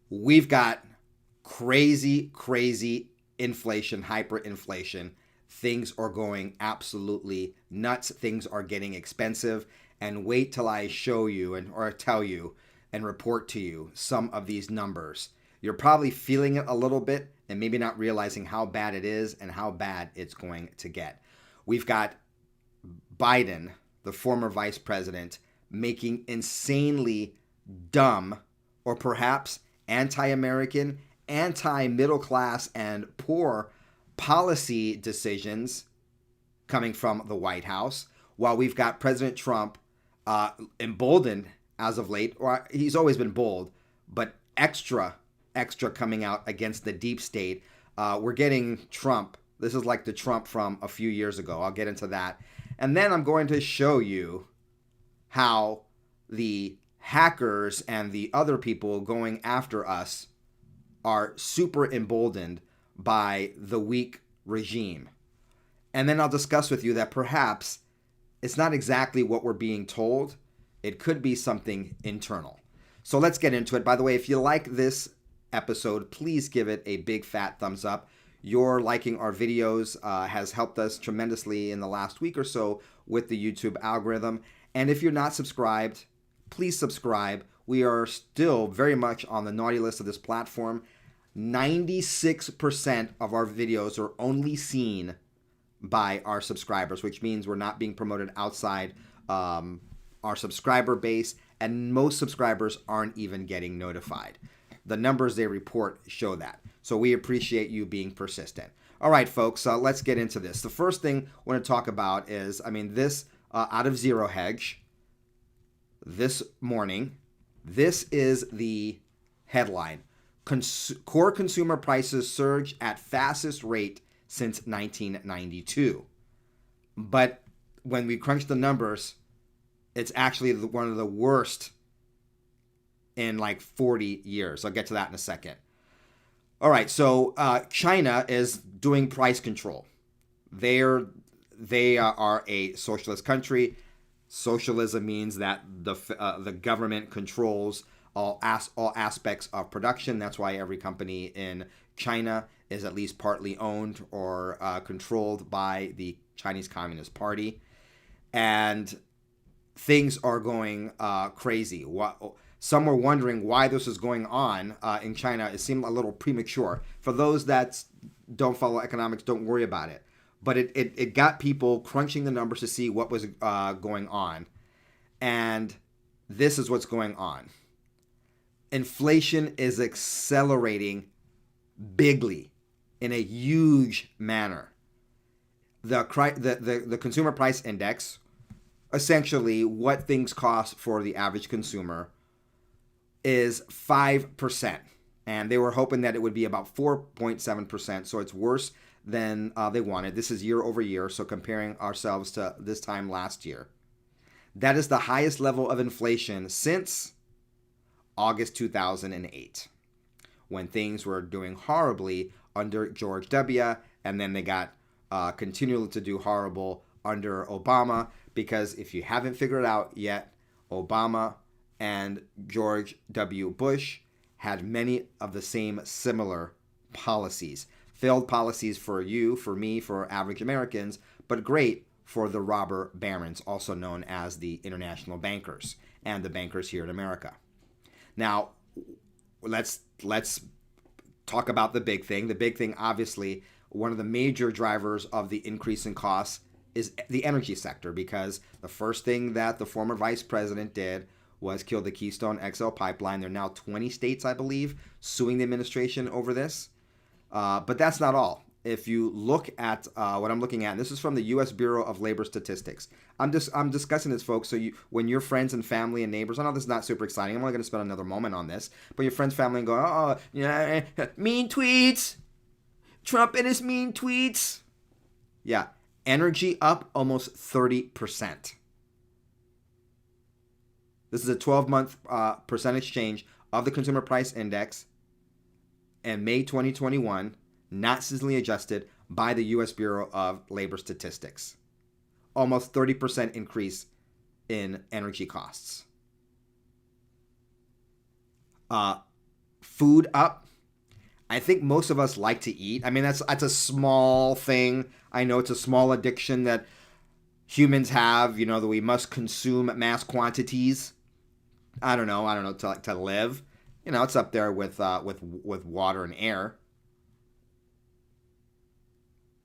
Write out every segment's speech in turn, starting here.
We've got crazy, crazy inflation, hyperinflation. Things are going absolutely nuts. Things are getting expensive. And wait till I show you or tell you and report to you some of these numbers. You're probably feeling it a little bit and maybe not realizing how bad it is and how bad it's going to get. We've got Biden, the former vice president, making insanely dumb or perhaps anti American, anti middle class, and poor policy decisions coming from the White House, while we've got President Trump emboldened as of late, or he's always been bold, but extra coming out against the deep state. We're getting Trump. This is like the Trump from a few years ago. I'll get into that. And then I'm going to show you how the hackers and the other people going after us are super emboldened by the weak regime. And then I'll discuss with you that perhaps it's not exactly what we're being told. It could be something internal. So let's get into it. By the way, if you like this episode, please give it a big fat thumbs up. Your liking our videos has helped us tremendously in the last week or so with the YouTube algorithm. And if you're not subscribed, please subscribe. We are still very much on the naughty list of this platform. 96% of our videos are only seen by our subscribers, which means we're not being promoted outside our subscriber base, and most subscribers aren't even getting notified. The numbers they report show that. So we appreciate you being persistent. All right, folks, let's get into this. The first thing I want to talk about is, this out of Zero Hedge this morning, this is the headline. Core consumer prices surge at fastest rate since 1992. But when we crunch the numbers, it's actually one of the worst in like 40 years. I'll get to that in a second. All right, so China is doing price control. They are a socialist country. Socialism means that the government controls all aspects of production. That's why every company in China is at least partly owned or controlled by the Chinese Communist Party. And things are going crazy. Some were wondering why this is going on in China. It seemed a little premature. For those that don't follow economics, don't worry about it. But it got people crunching the numbers to see what was going on. And this is what's going on. Inflation is accelerating bigly in a huge manner. The consumer price index, essentially what things cost for the average consumer, is 5%. And they were hoping that it would be about 4.7%. So it's worse than they wanted. This is year over year. So comparing ourselves to this time last year. That is the highest level of inflation since August 2008, when things were doing horribly under George W. And then they got continued to do horrible under Obama. Because if you haven't figured it out yet, Obama and George W. Bush had many of the same similar policies. Failed policies for you, for me, for average Americans, but great for the robber barons, also known as the international bankers and the bankers here in America. Now, let's talk about the big thing. The big thing, obviously, one of the major drivers of the increase in costs is the energy sector, because the first thing that the former vice president did was kill the Keystone XL pipeline. There are now 20 states, I believe, suing the administration over this. But that's not all. If you look at what I'm looking at, and this is from the U.S. Bureau of Labor Statistics. I'm discussing this, folks, so when your friends and family and neighbors, I know this is not super exciting. I'm only going to spend another moment on this. But your friends, family, and go, oh, yeah, mean tweets. Trump and his mean tweets. Yeah, energy up almost 30%. This is a 12-month percentage change of the consumer price index in May 2021, not seasonally adjusted by the U.S. Bureau of Labor Statistics. Almost 30% increase in energy costs. food up. I think most of us like to eat. I mean, that's a small thing. I know it's a small addiction that humans have, that we must consume at mass quantities. I don't know, to live. It's up there with water and air.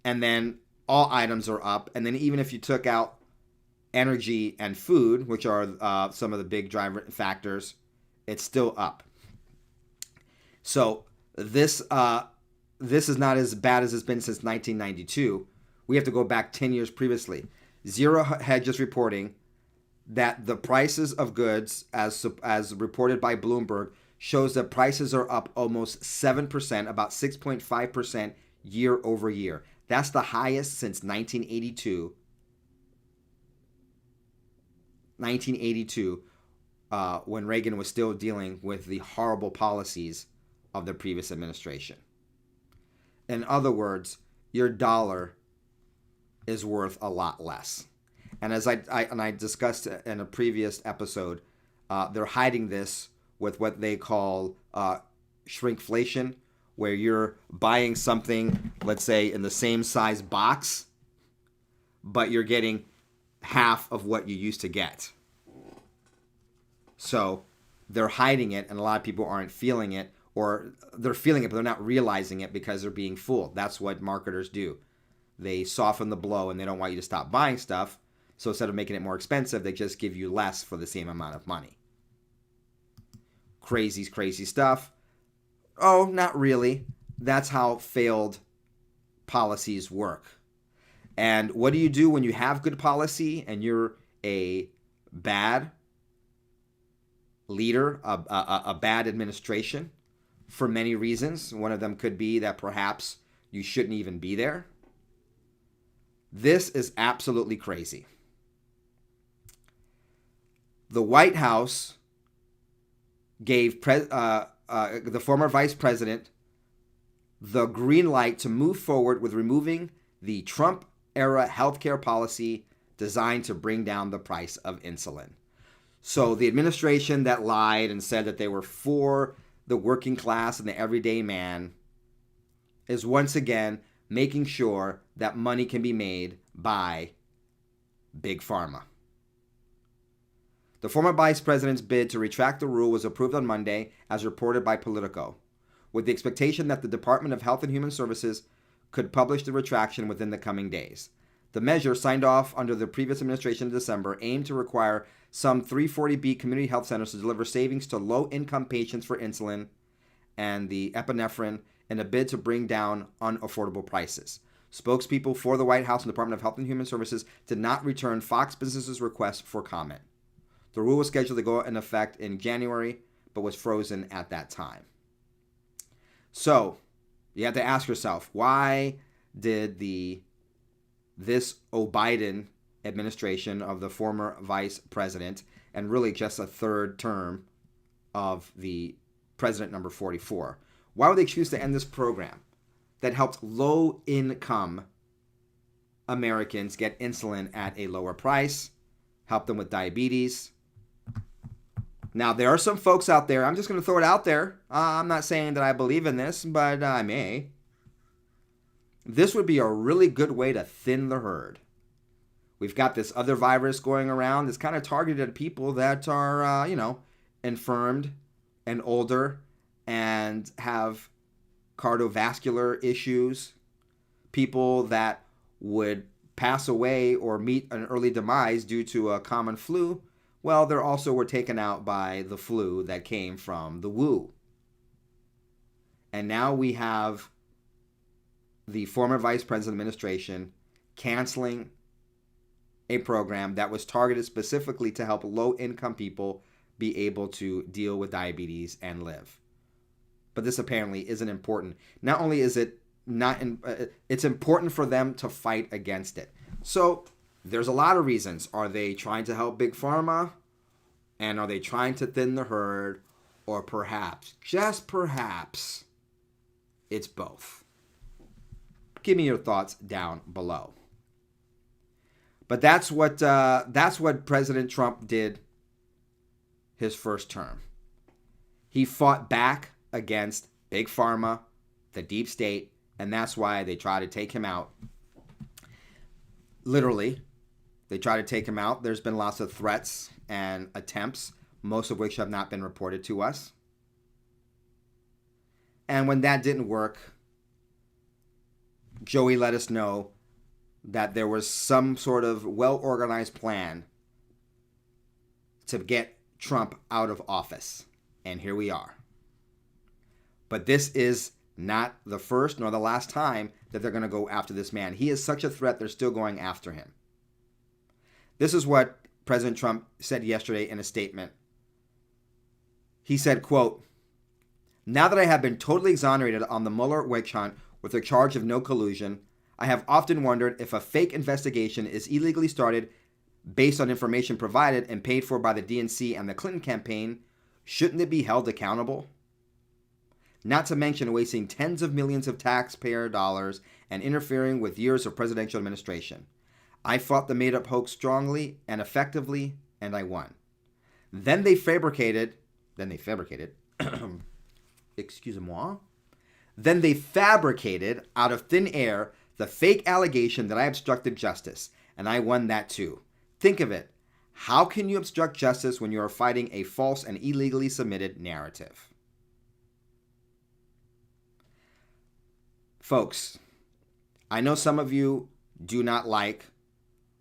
And then all items are up. And then even if you took out energy and food, which are some of the big driver factors, it's still up. So this is not as bad as it's been since 1992. We have to go back 10 years previously. Zero Hedge is reporting that the prices of goods, as reported by Bloomberg, shows that prices are up almost 7%, about 6.5% year over year. That's the highest since 1982. 1982, when Reagan was still dealing with the horrible policies of the previous administration. In other words, your dollar is worth a lot less. And as I discussed in a previous episode, they're hiding this with what they call shrinkflation, where you're buying something, let's say, in the same size box, but you're getting half of what you used to get. So they're hiding it, and a lot of people aren't feeling it, or they're feeling it, but they're not realizing it because they're being fooled. That's what marketers do. They soften the blow, and they don't want you to stop buying stuff. So instead of making it more expensive, they just give you less for the same amount of money. Crazy stuff. Oh, not really. That's how failed policies work. And what do you do when you have good policy and you're a bad leader, a bad administration? For many reasons. One of them could be that perhaps you shouldn't even be there. This is absolutely crazy. The White House gave the former vice president the green light to move forward with removing the Trump-era healthcare policy designed to bring down the price of insulin. So the administration that lied and said that they were for the working class and the everyday man is once again making sure that money can be made by Big Pharma. The former vice president's bid to retract the rule was approved on Monday, as reported by Politico, with the expectation that the Department of Health and Human Services could publish the retraction within the coming days. The measure, signed off under the previous administration in December, aimed to require some 340B community health centers to deliver savings to low-income patients for insulin and the epinephrine in a bid to bring down unaffordable prices. Spokespeople for the White House and Department of Health and Human Services did not return Fox Business's request for comment. The rule was scheduled to go into effect in January, but was frozen at that time. So, you have to ask yourself, why did this Biden administration of the former vice president, and really just a third term of the president number 44, why would they choose to end this program that helped low-income Americans get insulin at a lower price, helped them with diabetes? Now, there are some folks out there, I'm just going to throw it out there. I'm not saying that I believe in this, but I may. This would be a really good way to thin the herd. We've got this other virus going around that's kind of targeted at people that are, infirmed and older and have cardiovascular issues, people that would pass away or meet an early demise due to a common flu. Well, they also were taken out by the flu that came from the Wu. And now we have the former vice president administration canceling a program that was targeted specifically to help low-income people be able to deal with diabetes and live. But this apparently isn't important. Not only is it it's important for them to fight against it. So there's a lot of reasons. Are they trying to help Big Pharma? And are they trying to thin the herd? Or perhaps, just perhaps, it's both. Give me your thoughts down below. But that's what President Trump did his first term. He fought back against Big Pharma, the deep state, and that's why they try to take him out. Literally, they try to take him out. There's been lots of threats and attempts, most of which have not been reported to us. And when that didn't work, Joey let us know that there was some sort of well-organized plan to get Trump out of office. And here we are. But this is not the first nor the last time that they're going to go after this man. He is such a threat, they're still going after him. This is what President Trump said yesterday in a statement. He said, quote, "Now that I have been totally exonerated on the Mueller witch hunt with a charge of no collusion, I have often wondered if a fake investigation is illegally started based on information provided and paid for by the DNC and the Clinton campaign, shouldn't it be held accountable? Not to mention wasting tens of millions of taxpayer dollars and interfering with years of presidential administration. I fought the made-up hoax strongly and effectively, and I won. Then they fabricated, excusez-moi, then they fabricated out of thin air the fake allegation that I obstructed justice, and I won that too. Think of it. How can you obstruct justice when you are fighting a false and illegally submitted narrative?" Folks, I know some of you do not like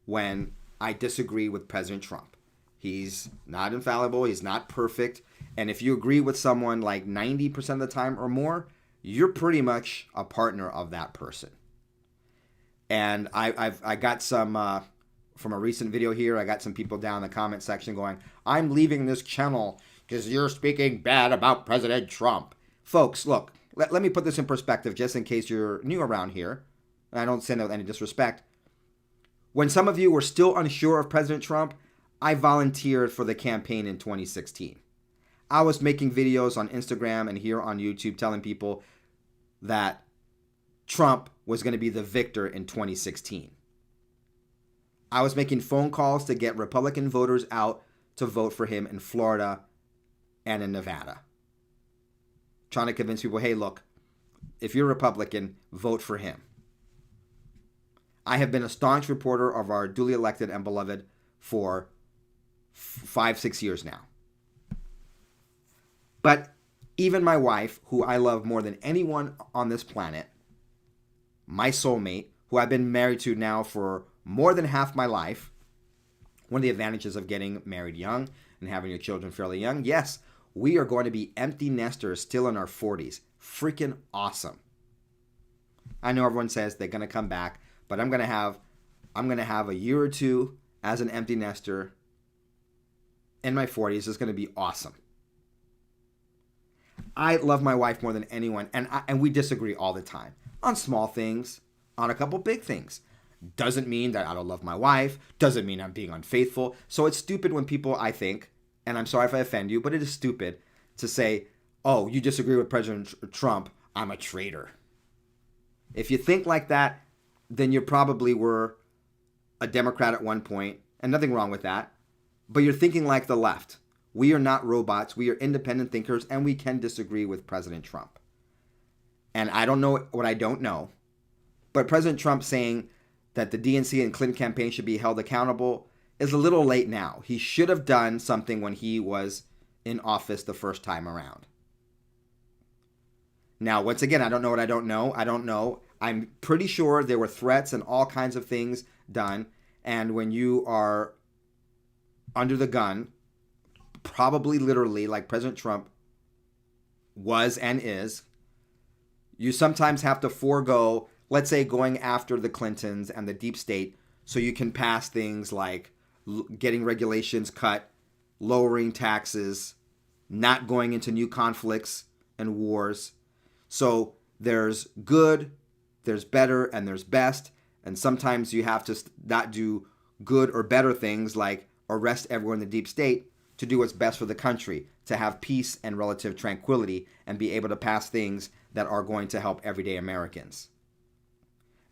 when I disagree with President Trump. He's not infallible. He's not perfect. And if you agree with someone like 90% of the time or more, you're pretty much a partner of that person. And I got some, from a recent video here, I got some people down in the comment section going, "I'm leaving this channel because you're speaking bad about President Trump." Folks, look, let me put this in perspective just in case you're new around here. I don't say that with any disrespect. When some of you were still unsure of President Trump, I volunteered for the campaign in 2016. I was making videos on Instagram and here on YouTube telling people that Trump was going to be the victor in 2016. I was making phone calls to get Republican voters out to vote for him in Florida and in Nevada. Trying to convince people, hey, look, if you're Republican, vote for him. I have been a staunch reporter of our duly elected and beloved for 5-6 years now. But even my wife, who I love more than anyone on this planet, my soulmate, who I've been married to now for more than half my life, one of the advantages of getting married young and having your children fairly young, yes, we are going to be empty nesters still in our 40s. Freaking awesome. I know everyone says they're going to come back, but I'm going to have a year or two as an empty nester in my 40s. It's going to be awesome. I love my wife more than anyone, and we disagree all the time on small things, on a couple big things. Doesn't mean that I don't love my wife. Doesn't mean I'm being unfaithful. So it's stupid when people, I think, and I'm sorry if I offend you, but it is stupid to say, "Oh, you disagree with President Trump, I'm a traitor." If you think like that, then you probably were a Democrat at one point, and nothing wrong with that. But you're thinking like the left. We are not robots. We are independent thinkers, and we can disagree with President Trump. And I don't know what I don't know, but President Trump saying that the DNC and Clinton campaign should be held accountable is a little late now. He should have done something when he was in office the first time around. Now, once again, I don't know what I don't know. I don't know. I'm pretty sure there were threats and all kinds of things done. And when you are under the gun, probably literally like President Trump was and is, you sometimes have to forego, let's say, going after the Clintons and the deep state so you can pass things like getting regulations cut, lowering taxes, not going into new conflicts and wars. So there's good, there's better, and there's best. And sometimes you have to not do good or better things like arrest everyone in the deep state to do what's best for the country, to have peace and relative tranquility and be able to pass things that are going to help everyday Americans.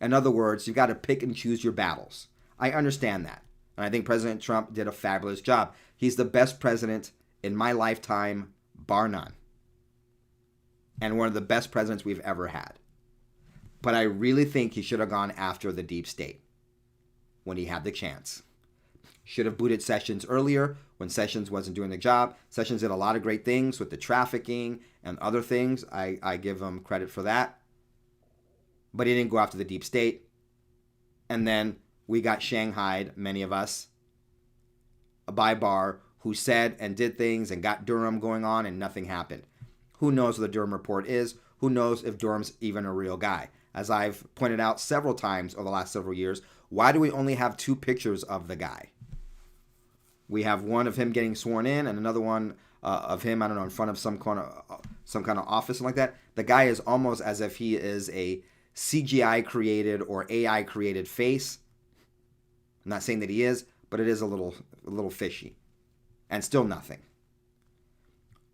In other words, you've got to pick and choose your battles. I understand that. And I think President Trump did a fabulous job. He's the best president in my lifetime, bar none. and one of the best presidents we've ever had. But I really think he should have gone after the deep state when he had the chance. Should have booted Sessions earlier when Sessions wasn't doing the job. Sessions did a lot of great things with the trafficking and other things. I give him credit for that. But he didn't go after the deep state. And then we got shanghaied, many of us, by Barr, who said and did things and got Durham going on and nothing happened. Who knows what the Durham report is? Who knows if Durham's even a real guy? As I've pointed out several times over the last several years, why do we only have 2 pictures of the guy? We have one of him getting sworn in and another one of him, I don't know, in front of some kind of office and like that. The guy is almost as if he is a CGI created or AI created face. I'm not saying that he is, but it is a little fishy. And still nothing.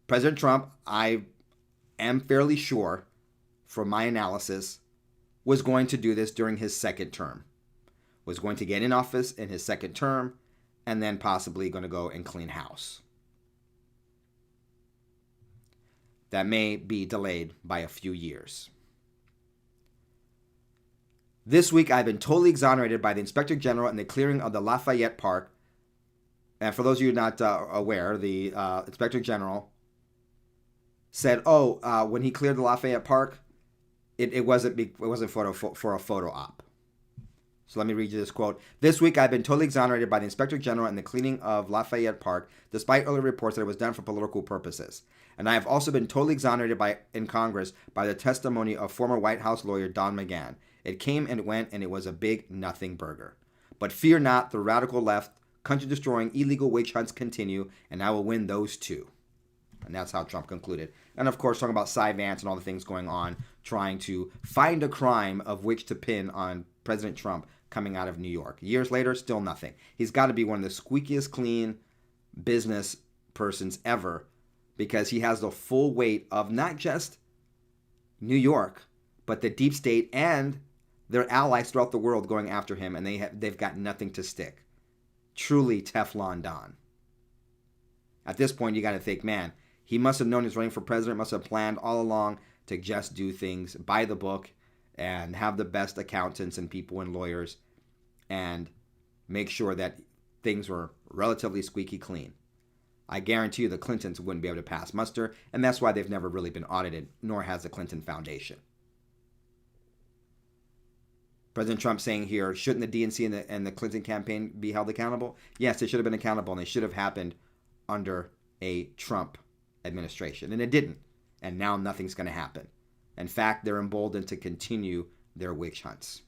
President Trump, I am fairly sure, from my analysis, was going to do this during his second term. Was going to get in office in his second term, and then possibly going to go and clean house. That may be delayed by a few years. This week, I've been totally exonerated by the Inspector General in the clearing of the Lafayette Park. And for those of you not aware, the Inspector General said, when he cleared the Lafayette Park, it wasn't for a photo op. So let me read you this quote. This week, I've been totally exonerated by the Inspector General in the cleaning of Lafayette Park, despite earlier reports that it was done for political purposes. And I have also been totally exonerated in Congress by the testimony of former White House lawyer Don McGahn. It came and it went, and it was a big nothing burger. But fear not, the radical left, country-destroying illegal witch hunts continue, and I will win those too. And that's how Trump concluded. And of course, talking about Cy Vance and all the things going on, trying to find a crime of which to pin on President Trump coming out of New York. Years later, still nothing. He's got to be one of the squeakiest clean business persons ever, because he has the full weight of not just New York, but the deep state and their allies throughout the world going after him, and they've got nothing to stick. Truly Teflon Don. At this point, you got to think, man, he must have known he's running for president, must have planned all along to just do things by the book and have the best accountants and people and lawyers and make sure that things were relatively squeaky clean. I guarantee you the Clintons wouldn't be able to pass muster, and that's why they've never really been audited, nor has the Clinton Foundation. President Trump saying here, shouldn't the DNC and the Clinton campaign be held accountable? Yes, they should have been accountable, and they should have happened under a Trump administration. And it didn't. And now nothing's going to happen. In fact, they're emboldened to continue their witch hunts.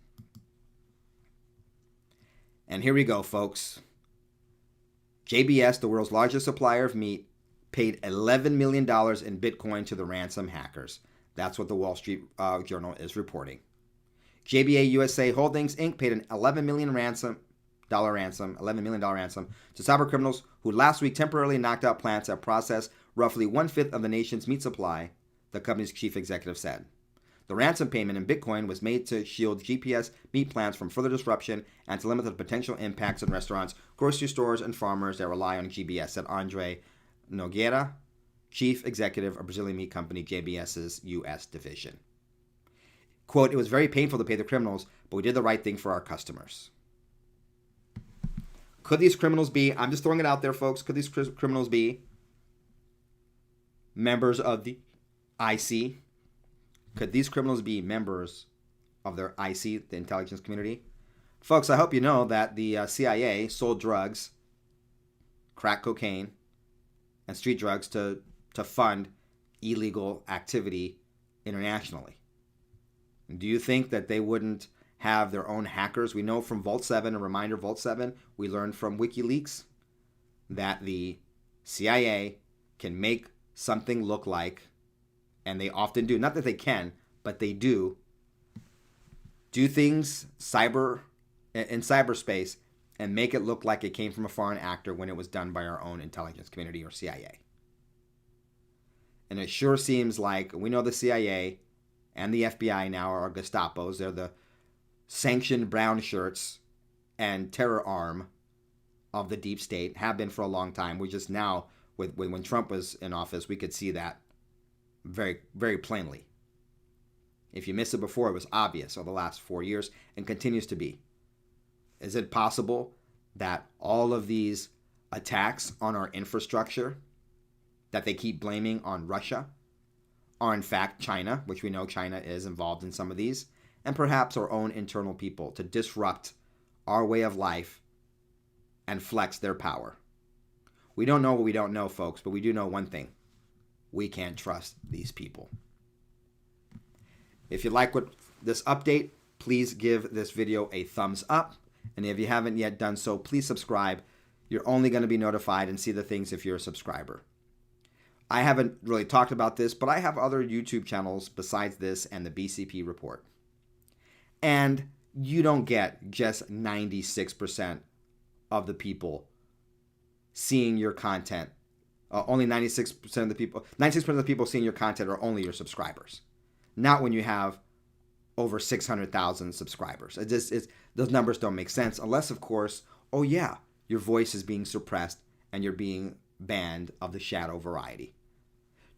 And here we go, folks. JBS, the world's largest supplier of meat, paid $11 million in Bitcoin to the ransom hackers. That's what the Wall Street Journal is reporting. JBA USA Holdings, Inc. paid an $11 million ransom to cyber criminals who last week temporarily knocked out plants that process roughly 1/5 of the nation's meat supply, the company's chief executive said. The ransom payment in Bitcoin was made to shield GPS meat plants from further disruption and to limit the potential impacts on restaurants, grocery stores, and farmers that rely on GBS, said Andre Nogueira, chief executive of Brazilian meat company JBS's U.S. division. Quote, it was very painful to pay the criminals, but we did the right thing for our customers. Could these criminals be, I'm just throwing it out there, folks, could these criminals be members of the IC? Could these criminals be members of their IC, the intelligence community? Folks, I hope you know that the CIA sold drugs, crack cocaine, and street drugs to fund illegal activity internationally. Do you think that they wouldn't have their own hackers? We know from Vault 7, a reminder, Vault 7, we learned from WikiLeaks that the CIA can make something look like, and they often do, not that they can, but they do things in cyberspace and make it look like it came from a foreign actor when it was done by our own intelligence community or CIA. And it sure seems like we know the CIA and the FBI now are Gestapos. They're the sanctioned brown shirts and terror arm of the deep state, have been for a long time. We just now, when Trump was in office, we could see that very, very plainly. If you missed it before, it was obvious over the last 4 years and continues to be. Is it possible that all of these attacks on our infrastructure that they keep blaming on Russia are in fact China, which we know China is involved in some of these, and perhaps our own internal people to disrupt our way of life and flex their power? We don't know what we don't know, folks, but we do know one thing. We can't trust these people. If you like this update, please give this video a thumbs up. And if you haven't yet done so, please subscribe. You're only going to be notified and see the things if you're a subscriber. I haven't really talked about this, but I have other YouTube channels besides this and the BCP report. And you don't get just 96% of the people seeing your content. Only 96% of the people seeing your content are only your subscribers. Not when you have over 600,000 subscribers. Those numbers don't make sense unless, of course, oh yeah, your voice is being suppressed and you're being banned of the shadow variety.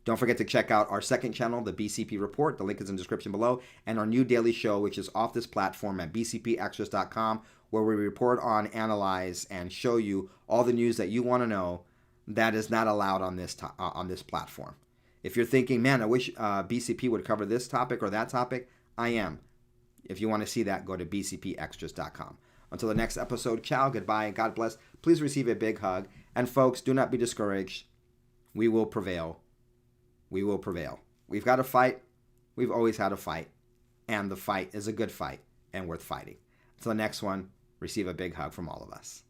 Don't forget to check out our second channel, the BCP Report. The link is in the description below. And our new daily show, which is off this platform at bcpextras.com, where we report on, analyze, and show you all the news that you want to know that is not allowed on this platform. If you're thinking, man, I wish BCP would cover this topic or that topic, I am. If you want to see that, go to bcpextras.com. Until the next episode, ciao, goodbye, and God bless. Please receive a big hug. And folks, do not be discouraged. We will prevail. We will prevail. We've got to fight. We've always had a fight. And the fight is a good fight and worth fighting. Until the next one, receive a big hug from all of us.